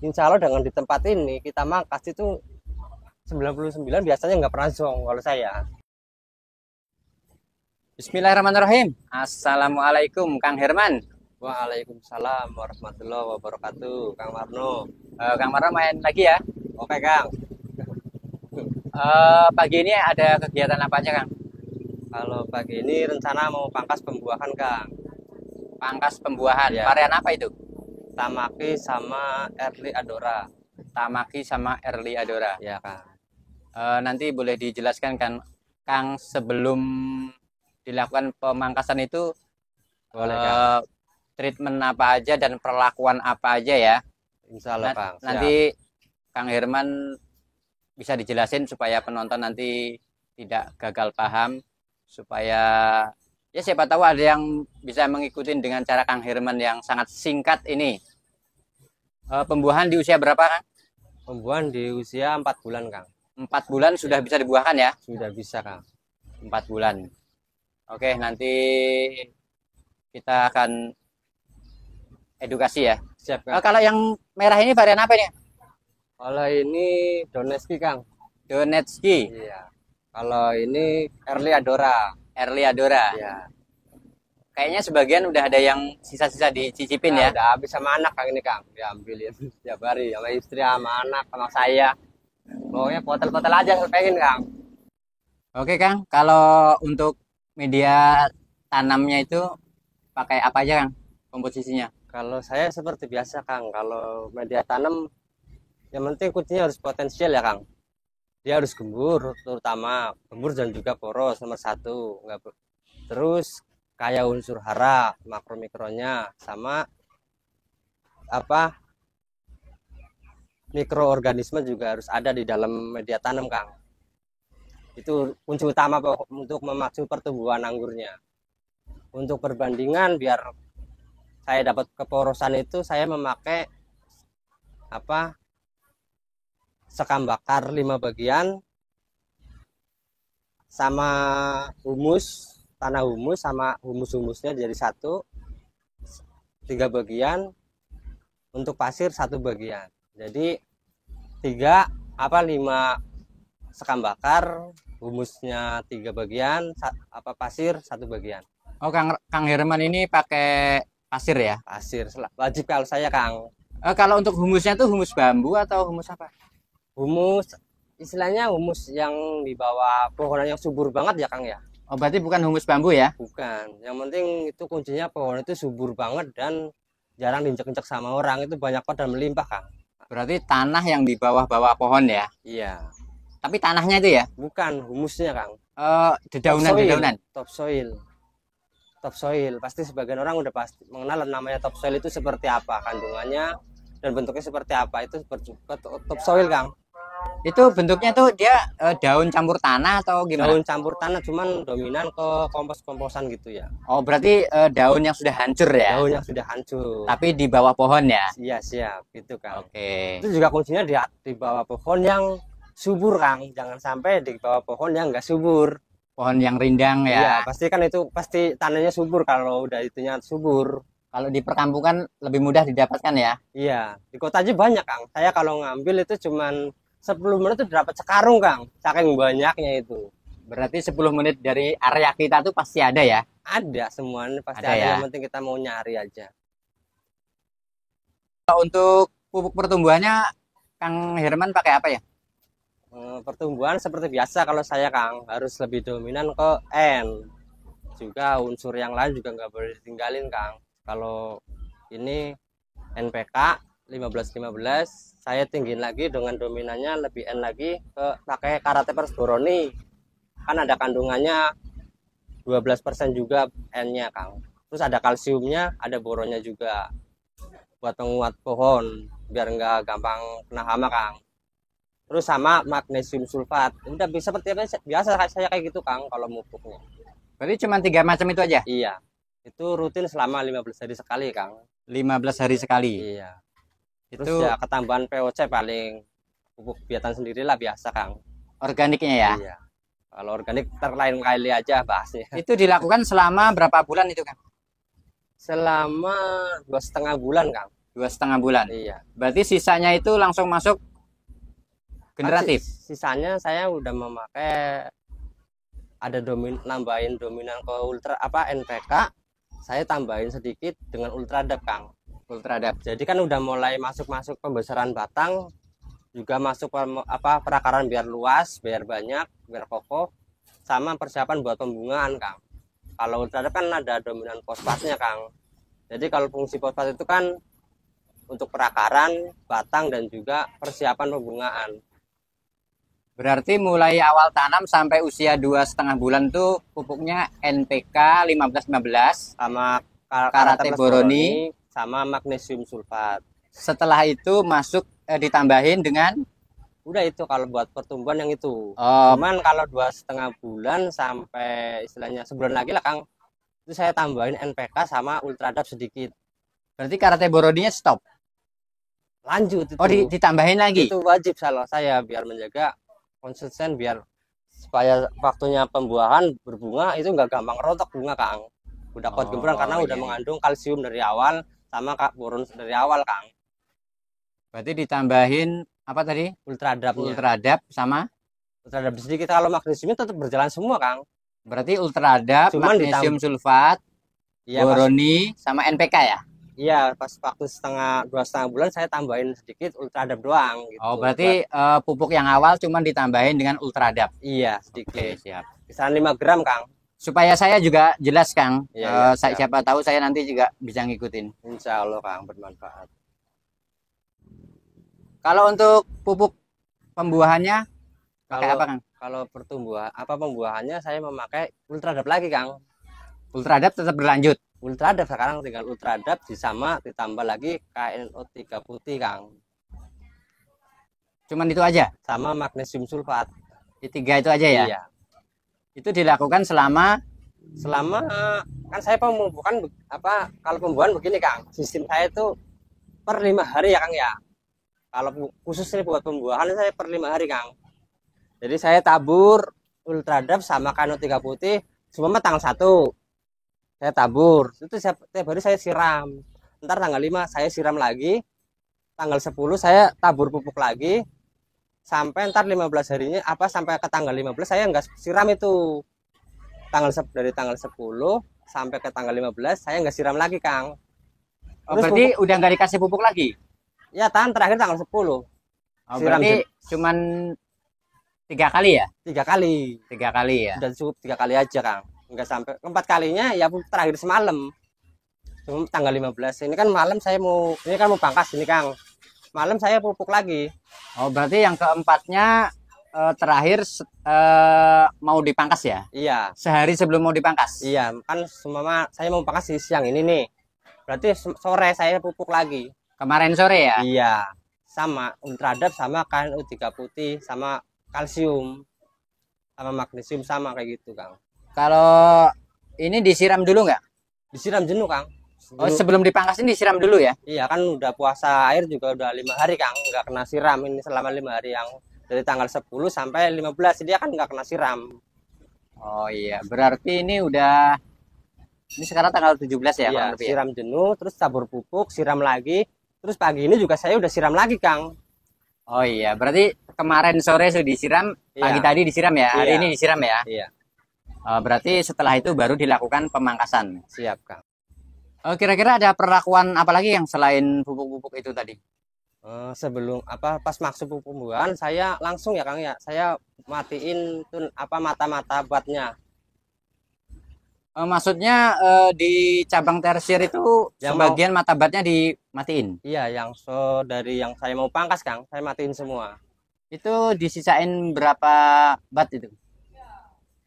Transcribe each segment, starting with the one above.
Insya Allah dengan di tempat ini kita mangkas itu 99 biasanya nggak pernah zong kalau saya. Bismillahirrahmanirrahim. Assalamualaikum Kang Herman. Waalaikumsalam warahmatullahi wabarakatuh, Kang Marno. Kang Marno main lagi ya. Oke, Kang. Pagi ini ada kegiatan apa aja Kang? Kalau pagi ini rencana mau pangkas pembuahan, Kang. Pangkas pembuahan. Ya. Varian apa itu? Tamaki sama Early Adora. Tamaki sama Early Adora. Ya, Kang. Nanti boleh dijelaskan kan Kang sebelum dilakukan pemangkasan itu Boleh, Kang. treatment apa aja dan perlakuan apa aja ya. Insya Allah, Kang. Siap. Nanti Kang Herman bisa dijelasin supaya penonton nanti tidak gagal paham, supaya ya siapa tahu ada yang bisa mengikuti dengan cara Kang Herman yang sangat singkat ini. Pembuahan di usia berapa Kang? Pembuahan di usia 4 bulan, Kang. 4 bulan sudah bisa dibuahkan ya? Sudah bisa, Kang. 4 bulan. Oke, nanti kita akan edukasi ya. Siap, Kang. Kalau yang merah ini varian apa nih? Kalau ini Donetski, Kang. Donetski. Iya. Kalau ini Early Adora. Early Adora. Iya. Kayaknya sebagian udah ada yang sisa-sisa dicicipin ya. Udah habis sama anak, Kang, ini, Kang. Diambilin setiap hari sama istri, sama anak, sama saya. Pokoknya potel-potel aja pengen, Kang. Oke Kang, kalau untuk media tanamnya itu pakai apa aja Kang komposisinya? Kalau saya seperti biasa, Kang. Kalau media tanam, yang penting kuncinya harus potensial ya, Kang. Dia harus gembur, terutama gembur dan juga poros nomor 1. Terus kayak unsur hara, makro mikronya, sama apa mikroorganisme juga harus ada di dalam media tanam, Kang. Itu kunci utama untuk memacu pertumbuhan anggurnya. Untuk perbandingan biar saya dapat keporosan itu, saya memakai sekam bakar 5 bagian sama humus, tanah humus sama humusnya jadi 3 bagian, untuk pasir 1 bagian. Jadi 5 sekam bakar, humusnya 3 bagian, pasir 1 bagian. Oh Kang Herman ini pakai pasir ya? Pasir wajib kalau saya, Kang. Kalau untuk humusnya tuh humus bambu atau humus apa? Humus istilahnya humus yang di bawah pohon yang subur banget ya, Kang ya. Oh berarti bukan humus bambu ya? Bukan. Yang penting itu kuncinya pohon itu subur banget dan jarang diinjak-injak sama orang, itu banyak pot dan melimpah, Kang. Berarti tanah yang di bawah-bawah pohon ya? Iya. Tapi tanahnya itu ya? Bukan, humusnya, Kang. Dedaunan. Topsoil. Pasti sebagian orang udah pasti mengenal namanya topsoil itu seperti apa, kandungannya dan bentuknya seperti apa. Itu topsoil, Kang. Itu bentuknya tuh dia daun campur tanah atau gimana? Daun campur tanah, cuman dominan ke kompos-komposan gitu ya. Oh berarti daun yang sudah hancur ya? Daun yang sudah hancur. Tapi di bawah pohon ya? Iya, siap gitu, Kang. Oke. Itu juga kuncinya di bawah pohon yang subur, Kang. Jangan sampai di bawah pohon yang nggak subur. Pohon yang rindang ya? Iya, pasti kan itu pasti tanahnya subur kalau udah itunya subur. Kalau di perkampungan lebih mudah didapatkan ya? Iya, di kota aja banyak, Kang. Saya kalau ngambil itu cuman 10 menit itu dapat sekarung, Kang. Saking banyaknya itu. Berarti 10 menit dari area kita tuh pasti ada ya? Ada, semuanya pasti Ada ada. ya? Yang penting kita mau nyari aja. Untuk pupuk pertumbuhannya Kang Herman pakai apa ya? Pertumbuhan seperti biasa kalau saya, Kang, harus lebih dominan ke N. Juga unsur yang lain juga nggak boleh ditinggalin, Kang. Kalau ini NPK 15-15, saya tinggiin lagi dengan dominannya lebih N lagi, pakai Karateper Boroni. Kan ada kandungannya 12% juga N-nya, Kang. Terus ada kalsiumnya, ada boronnya juga buat penguat pohon biar nggak gampang kena hama, Kang. Terus sama magnesium sulfat. Udah bisa seperti biasa saya kayak gitu, Kang, kalau pupuknya. Berarti cuma 3 macam itu aja? Iya. Itu rutin selama 15 hari sekali, Kang. 15 hari sekali? Iya. Terus ya ketambahan POC paling pupuk biatan sendirilah biasa, Kang. Organiknya ya? Iya. Kalau organik lain kali aja bahasnya. Itu dilakukan selama berapa bulan itu, Kang? Selama 2,5 bulan, Kang. 2,5 bulan. Iya. Berarti sisanya itu langsung masuk generatif. Sisanya saya udah memakai ada nambahin dominan ke ultra NPK, saya tambahin sedikit dengan ultradap Kang. Ultradap. Jadi kan udah mulai masuk pembesaran batang, juga masuk perakaran biar luas, biar banyak, biar kokoh, sama persiapan buat pembungaan Kang. Kalau ultradap kan ada dominan fosfatnya Kang. Jadi kalau fungsi fosfat itu kan untuk perakaran batang dan juga persiapan pembungaan. Berarti mulai awal tanam sampai usia 2,5 bulan tuh pupuknya NPK 15-15 sama Karate Boroni sama magnesium sulfat. Setelah itu masuk ditambahin dengan udah itu kalau buat pertumbuhan yang itu. Oh. Cuman kalau 2,5 bulan sampai istilahnya sebulan lagi lah Kang, itu saya tambahin NPK sama ultradap sedikit. Berarti Karate Boroninya stop. Lanjut itu. Oh, ditambahin lagi. Itu wajib salah saya biar menjaga konsisten, biar supaya waktunya pembuahan berbunga itu nggak gampang rontok bunga Kang. Udah kuat gembrang karena udah mengandung kalsium dari awal sama boron dari awal Kang. Berarti ditambahin apa tadi? Ultradapnya. Ultradap sama ultradap sedikit. Kalau magnesiumnya tetap berjalan semua Kang. Berarti ultradap, cuman magnesium sulfat, ya, boroni sama NPK ya? Iya, pas waktu 2,5 bulan saya tambahin sedikit ultradap doang gitu. Oh, berarti pupuk yang awal cuman ditambahin dengan ultradap. Iya, sedikit. Oke, siap. Kisaran 5 gram Kang. Supaya saya juga jelas Kang. Iya, siapa tahu saya nanti juga bisa ngikutin. Insya Allah Kang bermanfaat. Kalau untuk pupuk pembuahannya pakai apa Kang? Kalau pembuahannya saya memakai ultradap lagi Kang. Ultradap tetap berlanjut. Ultradap sekarang tinggal ultradap ditambah lagi KNO3 putih Kang. Cuman itu aja? Sama magnesium sulfat. Di 3 itu aja ya? Iya. Itu dilakukan selama kan saya pemupukan kalau pembuahan begini Kang. Sistem saya itu per 5 hari ya Kang ya. Kalau khususnya buat pembuahan saya per 5 hari Kang. Jadi saya tabur ultradap sama KNO3 putih semua tanggal 1. Saya tabur, itu tiap hari saya siram. Ntar tanggal 5 saya siram lagi. Tanggal 10 saya tabur pupuk lagi. Sampai ntar 15 harinya sampai ke tanggal 15 saya nggak siram itu. Dari tanggal 10 sampai ke tanggal 15 saya nggak siram lagi Kang. Berarti udah nggak dikasih pupuk lagi? Ya, terakhir tanggal 10. Siram berarti cuman 3 kali ya? 3 kali. 3 kali ya? Udah cukup 3 kali aja Kang. Enggak sampai 4 kalinya ya terakhir semalam. Cuma tanggal 15. Ini kan malam saya mau pangkas ini Kang. Malam saya pupuk lagi. Oh, berarti yang keempatnya terakhir mau dipangkas ya? Iya. Sehari sebelum mau dipangkas? Iya, kan saya mau pangkas di siang ini nih. Berarti sore saya pupuk lagi. Kemarin sore ya? Iya. Sama ultradap sama KNO3 putih sama kalsium sama magnesium sama kayak gitu Kang. Kalau ini disiram dulu nggak? Disiram jenuh Kang. Oh, sebelum dipangkas ini disiram dulu ya? Iya, kan udah puasa air juga udah 5 hari Kang, nggak kena siram ini selama 5 hari yang dari tanggal 10 sampai 15 dia kan nggak kena siram. Oh iya, berarti ini sekarang tanggal 17 ya? Iya, siram jenuh, terus tabur pupuk, siram lagi, terus pagi ini juga saya udah siram lagi Kang. Oh iya, berarti kemarin sore sudah disiram, pagi tadi disiram ya, hari ini disiram ya? Iya. Berarti setelah itu baru dilakukan pemangkasan. Siap Kang. Kira-kira ada perlakuan apa lagi yang selain pupuk-pupuk itu tadi? Sebelum pas masuk pembuahan saya langsung ya Kang ya, saya matiin mata-mata batnya. Maksudnya di cabang tersier itu sebagian mata batnya dimatiin? Iya, dari yang saya mau pangkas Kang, saya matiin semua. Itu disisain berapa bat itu?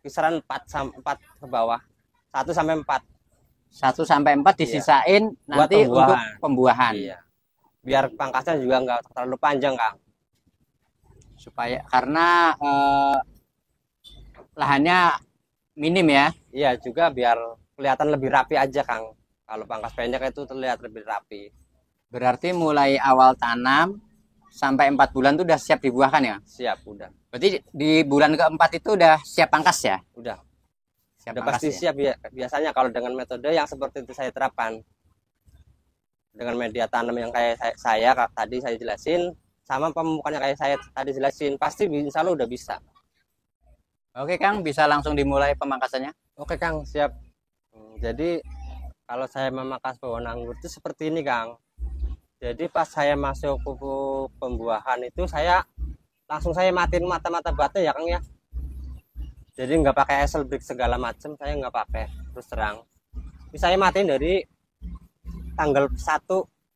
Kisaran 4 ke bawah. 1 sampai 4. 1 sampai 4 disisain nanti untuk pembuahan. Iya. Biar pangkasnya juga nggak terlalu panjang Kang. Karena lahannya minim ya. Iya, juga biar kelihatan lebih rapi aja Kang. Kalau pangkas pendek itu terlihat lebih rapi. Berarti mulai awal tanam sampai 4 bulan itu udah siap dibuahkan ya? Siap, udah. Berarti di bulan keempat itu udah siap pangkas ya? Udah. Siap udah pasti ya? Siap ya. Biasanya kalau dengan metode yang seperti itu saya terapkan. dengan media tanam yang kayak tadi saya jelasin, sama pemupukannya kayak saya tadi jelasin, pasti insya Allah udah bisa. Oke Kang, bisa langsung dimulai pemangkasannya. Oke Kang, siap. Jadi kalau saya memangkas pohon anggur itu seperti ini Kang. Jadi pas saya masuk pupuk pembuahan itu saya matiin mata-mata batnya ya Kang ya. Jadi nggak pakai esel brick segala macam, saya nggak pakai terus terang. Ini saya matiin dari tanggal 1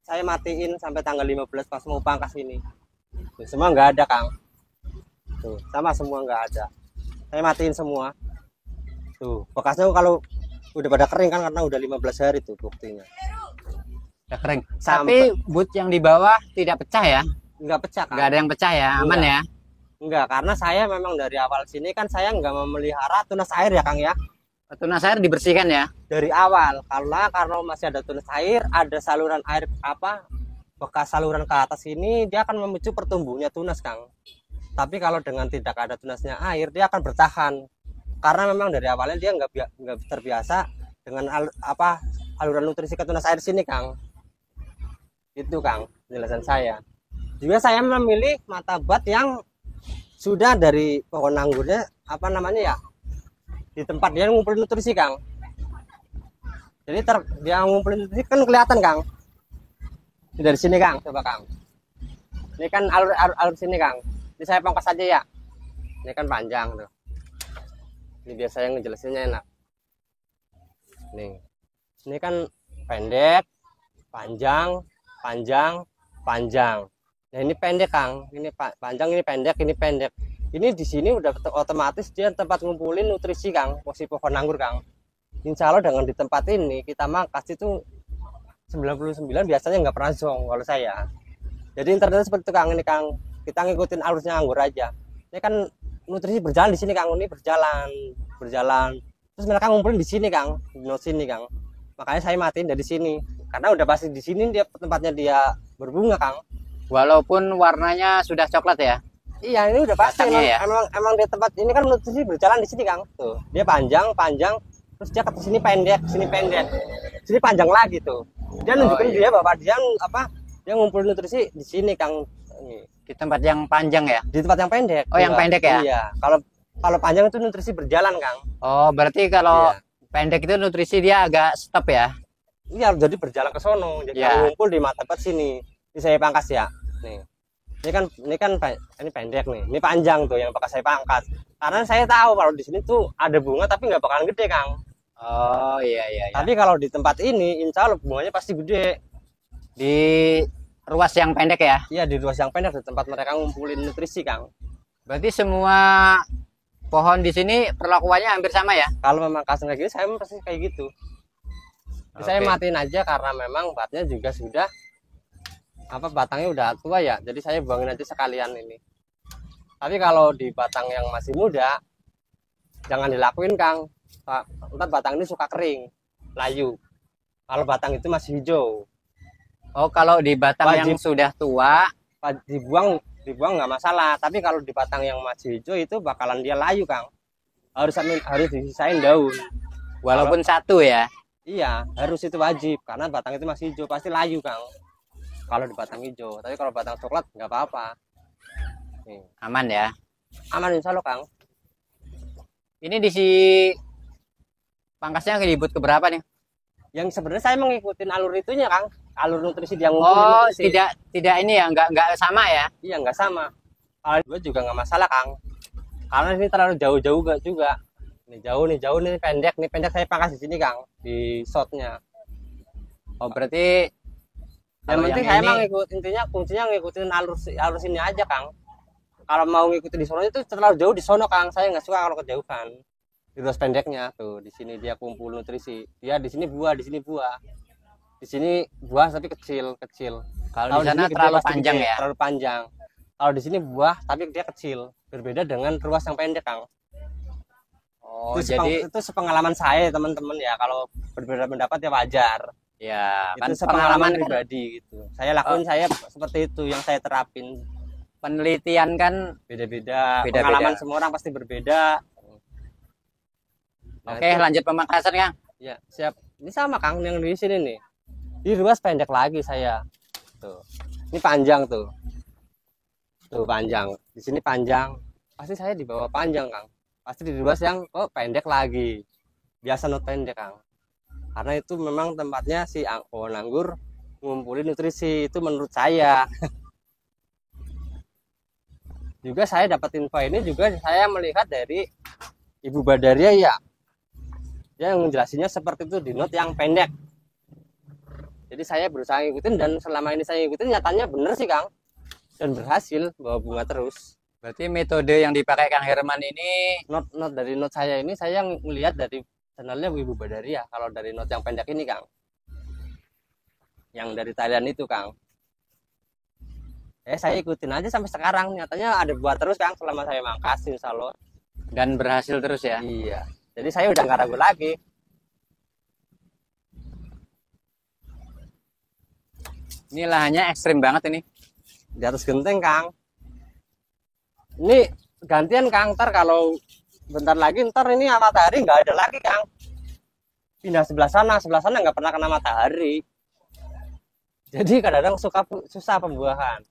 saya matiin sampai tanggal 15 pas mau pangkas ini. Tuh, semua nggak ada Kang. Tuh, sama semua nggak ada. Saya matiin semua. Tuh, bekasnya kalau udah pada kering kan karena udah 15 hari tuh buktinya. Udah kering. Sampai, Tapi boot yang di bawah tidak pecah ya? nggak pecah Kang. Nggak ada yang pecah ya, aman ya? Enggak, karena saya memang dari awal sini kan saya nggak memelihara tunas air ya Kang ya. Tunas air dibersihkan ya? Dari awal, karena masih ada tunas air, ada saluran air bekas saluran ke atas ini, dia akan memicu pertumbuhannya tunas Kang. Tapi kalau dengan tidak ada tunasnya air, dia akan bertahan. Karena memang dari awalnya dia nggak terbiasa dengan aluran nutrisi ke tunas air sini Kang. Itu Kang penjelasan saya. Juga saya memilih mata bat yang sudah dari pohon anggurnya di tempat dia ngumpulin nutrisi Kang. Jadi dia ngumpulin nutrisi kan kelihatan Kang. Ini dari sini Kang, coba Kang. Ini kan alur sini Kang. Ini saya pangkas aja ya. Ini kan panjang tuh. Ini biasanya ngejelasinnya enak. Nih. Ini kan pendek, panjang, panjang. Nah ini pendek Kang. Ini panjang, ini pendek, ini pendek. Ini di sini udah otomatis dia tempat ngumpulin nutrisi Kang, posisi pohon anggur Kang. Insya Allah dengan di tempat ini kita mangkas itu 99 biasanya nggak pernah zong kalau saya. Jadi internet seperti itu Kang, ini Kang. Kita ngikutin alurnya anggur aja. Ini kan nutrisi berjalan di sini Kang, ini berjalan. Terus mereka ngumpulin di sini Kang, di sini Kang. Makanya saya matiin dari sini. Karena udah pasti di sini dia tempatnya dia berbunga Kang. Walaupun warnanya sudah coklat ya? Iya, ini udah pasti ya? emang di tempat ini kan nutrisi berjalan di sini Kang. Tuh, dia panjang, terus dia ke sini pendek, sini panjang lagi tuh. Dia nunjukin dia bahwa dia ngumpulin nutrisi di sini Kang. Di tempat yang panjang ya? Di tempat yang pendek. Oh, yang pendek ya? Iya. Kalau panjang itu nutrisi berjalan Kang. Oh, berarti kalau pendek itu nutrisi dia agak stop ya? Iya, jadi berjalan ke sono. Jadi ngumpul di mata bat sini. Ini saya pangkas ya. Nih. Ini pendek nih. Ini panjang tuh yang bakal saya pangkas. Karena saya tahu kalau di sini tuh ada bunga tapi nggak bakalan gede Kang. Oh iya. Tapi kalau di tempat ini, insya Allah bunganya pasti gede. Di ruas yang pendek ya? Iya, di ruas yang pendek di tempat mereka ngumpulin nutrisi Kang. Berarti semua pohon di sini perlakuannya hampir sama ya? Kalau memang kasih kayak gitu, saya pasti kayak gitu. Saya matiin aja karena memang batnya juga sudah batangnya udah tua ya. Jadi saya buangin aja sekalian ini. Tapi kalau di batang yang masih muda, jangan dilakuin Kang. Ntar batang ini suka kering, layu. Kalau batang itu masih hijau. Oh, kalau di batang yang sudah tua dibuang nggak masalah. Tapi kalau di batang yang masih hijau itu bakalan dia layu Kang. Harus disisain daun. Walaupun satu ya? Iya, harus itu wajib karena batang itu masih hijau pasti layu Kang. Kalau di batang hijau, tapi kalau batang coklat nggak apa-apa. Aman ya? Aman insya Allah Kang. Ini pangkasnya dibut keberapa nih? Yang sebenarnya saya mengikutin alur itunya Kang, alur nutrisi dia ngumpulin. Oh, nutrisi. tidak ini ya, nggak sama ya? Iya nggak sama. Kalau gue juga nggak masalah Kang, karena ini terlalu jauh-jauh juga. Ini jauh nih pendek saya pangkas di sini Kang, di shotnya. Oh berarti yang penting saya emang kuncinya ngikutin alur sini aja Kang. Kalau mau ngikutin di sono itu terlalu jauh di sono Kang, saya nggak suka kalau kejauhan. Di ruas pendeknya tuh, di sini dia kumpul nutrisi. Dia di sini buah. Di sini buah tapi kecil. Kalau di sana terlalu panjang ya? Terlalu panjang. Kalau di sini buah tapi dia kecil. Berbeda dengan ruas yang pendek Kang. Oh, jadi itu sepengalaman saya teman-teman ya. Kalau berbeda pendapat ya wajar. Ya, itu kan pengalaman pribadi gitu. Saya lakuin saya seperti itu yang saya terapin. Penelitian kan beda-beda. Pengalaman semua orang pasti berbeda. Oke, lanjut pemangkasan Kang. Ya, siap. Ini sama Kang yang di sini nih. Di ruas pendek lagi saya. Tuh. Ini panjang tuh. Tuh panjang. Di sini panjang. Pasti saya di bawah panjang, Kang. Pasti di ruas yang pendek lagi. Biasa not pendek, Kang. Karena itu memang tempatnya si pohon anggur ngumpulin nutrisi, itu menurut saya. Juga saya dapat info ini juga saya melihat dari Ibu Badaria ya. Dia menjelasinya seperti itu di not yang pendek. Jadi saya berusaha ngikutin dan selama ini saya ngikutin nyatanya bener sih, Kang. Dan berhasil bawa bunga terus. Berarti metode yang dipakai Kang Herman ini Not dari not saya ini saya melihat dari channelnya Ibu Badaria. Kalau dari not yang pendek ini, Kang. Yang dari Thailand itu, Kang. Saya ikutin aja sampai sekarang. Nyatanya ada buah terus, Kang, selama saya mangkas, insya Allah. dan berhasil terus ya. Iya. Jadi saya udah nggak ragu lagi. Ini lahannya ekstrim banget ini. Di atas genteng, Kang. Ini gantian, Kang. Ntar kalau bentar lagi, ntar ini matahari nggak ada lagi, Kang. Pindah sebelah sana nggak pernah kena matahari. Jadi kadang-kadang susah pembuahan.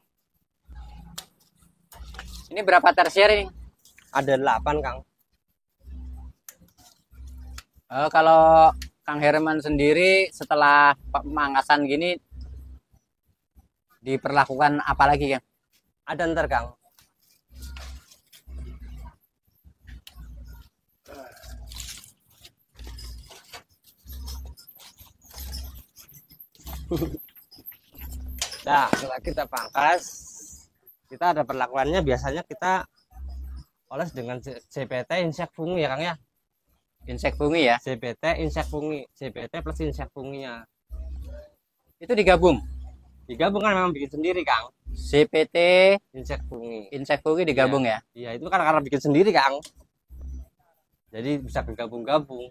Ini berapa tersier ini? Ada 8, Kang. Kalau Kang Herman sendiri setelah pemangkasan gini diperlakukan apa lagi, Kang? Ada ntar, Kang. Nah, setelah kita pangkas, kita ada perlakuannya. Biasanya kita oles dengan CPT insek fungi ya, Kang ya. Insek fungi ya? CPT insek fungi, CPT plus insek funginya. Itu digabung? Digabung kan memang bikin sendiri, Kang. CPT Insek fungi. insek fungi digabung ya? Iya, itu kan karena bikin sendiri, Kang. Jadi bisa bergabung-gabung.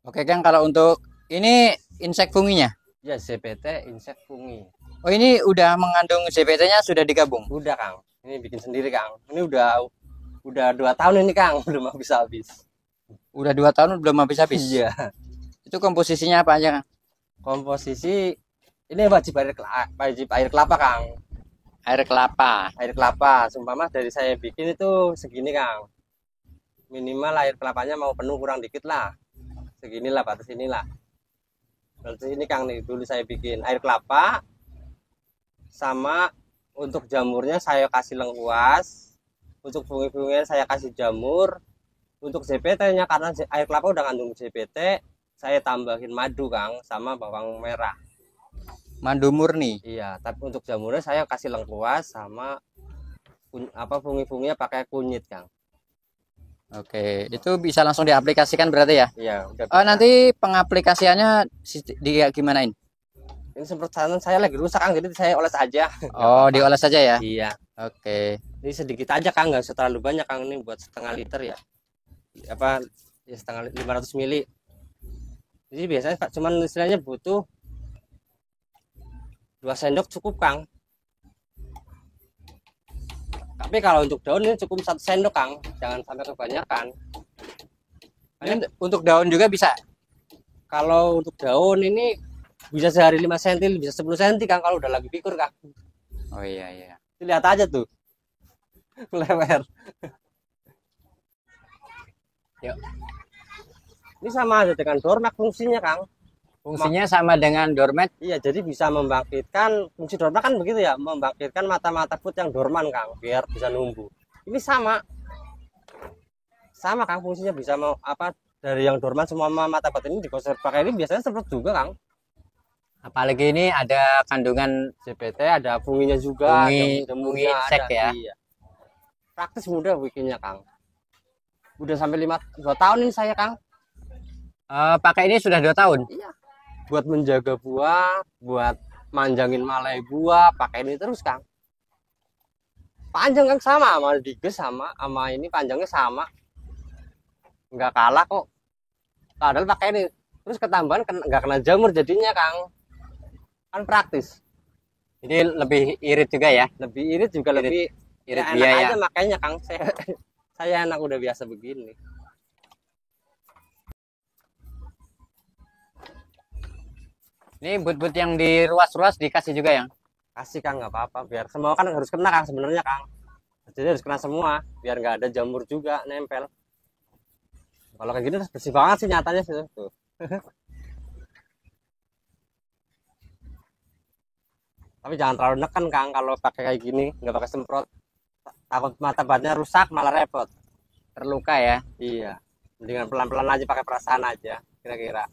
Oke, Kang, kalau untuk ini insek funginya? Ya, CPT insek fungi. Oh, ini udah mengandung CPT-nya sudah digabung? Udah, Kang. Ini bikin sendiri, Kang. Ini udah 2 tahun ini, Kang, belum habis-habis. Udah 2 tahun belum habis-habis? Iya. Itu komposisinya apa aja, Kang? Komposisi ini wajib air kelapa, Kang. Air kelapa. Air kelapa. Sumpama dari saya bikin itu segini, Kang. Minimal air kelapanya mau penuh kurang dikit lah. Seginilah batas inilah. Batas ini, Kang, nih dulu saya bikin air kelapa. Sama untuk jamurnya saya kasih lengkuas, untuk fungi-funginya saya kasih jamur, untuk CPT-nya karena air kelapa udah ngandung CPT, saya tambahin madu, Kang, sama bawang merah. Madu murni. Iya, tapi untuk jamurnya saya kasih lengkuas sama fungi-funginya pakai kunyit, Kang. Oke, itu bisa langsung diaplikasikan berarti ya? Iya, udah bisa. Nanti pengaplikasiannya gimanain? Ini semprotan saya lagi rusak, Kang, jadi saya oles aja. Oh, dioles saja ya? Iya. Oke. Ini sedikit aja, Kang, nggak usah terlalu banyak, Kang. Ini buat setengah liter ya. Apa ya, setengah 500 mili. Jadi biasanya cuman istilahnya butuh 2 sendok cukup, Kang. Tapi kalau untuk daun ini cukup 1 sendok, Kang. Jangan sampai kebanyakan. Ini untuk daun juga bisa? Kalau untuk daun ini bisa sehari 5 cm, bisa 10 cm, Kang, kalau udah lagi pikur, Kang. Oh iya iya. Lihat aja tuh. Lewer. Yuk. Ini sama aja dengan doormat fungsinya, Kang. Fungsinya sama dengan doormat. Iya, jadi bisa membangkitkan, fungsi doormat kan begitu ya, membangkitkan mata-mata put yang dorman, Kang, biar bisa numbuh. Ini sama. Sama, Kang, fungsinya bisa mau dari yang dorman semua mata put ini digosok pakai ini biasanya seperti juga, Kang. Apalagi ini ada kandungan CPT, ada funginya juga, fungi insek ya. Iya. Praktis mudah bikinnya, Kang. Udah sampai 2 tahun ini saya, Kang. Pakai ini sudah 2 tahun. Iya. Buat menjaga buah, buat manjangin malai buah, pakai ini terus, Kang. Panjang, Kang, sama diges sama ini panjangnya sama. Nggak kalah kok. Padahal pakai ini terus ketambahan nggak kena jamur jadinya, Kang. Kan praktis. Jadi lebih irit juga ya? Lebih irit juga, lebih irit ya, enak biaya. aja makanya, Kang. Saya enak udah biasa begini. Ini but-but yang diruas-ruas dikasih juga ya? Kasih Kang, nggak apa-apa, biar semua kan harus kena Kang sebenarnya Kang, jadi harus kena semua biar nggak ada jamur juga nempel. Kalau kayak gini bersih banget sih nyatanya sih tuh. Tapi jangan terlalu neken Kang kalau pakai kayak gini, nggak pakai semprot, takut mata batnya rusak malah repot. Terluka ya? Iya, mendingan pelan-pelan aja, pakai perasaan aja kira-kira.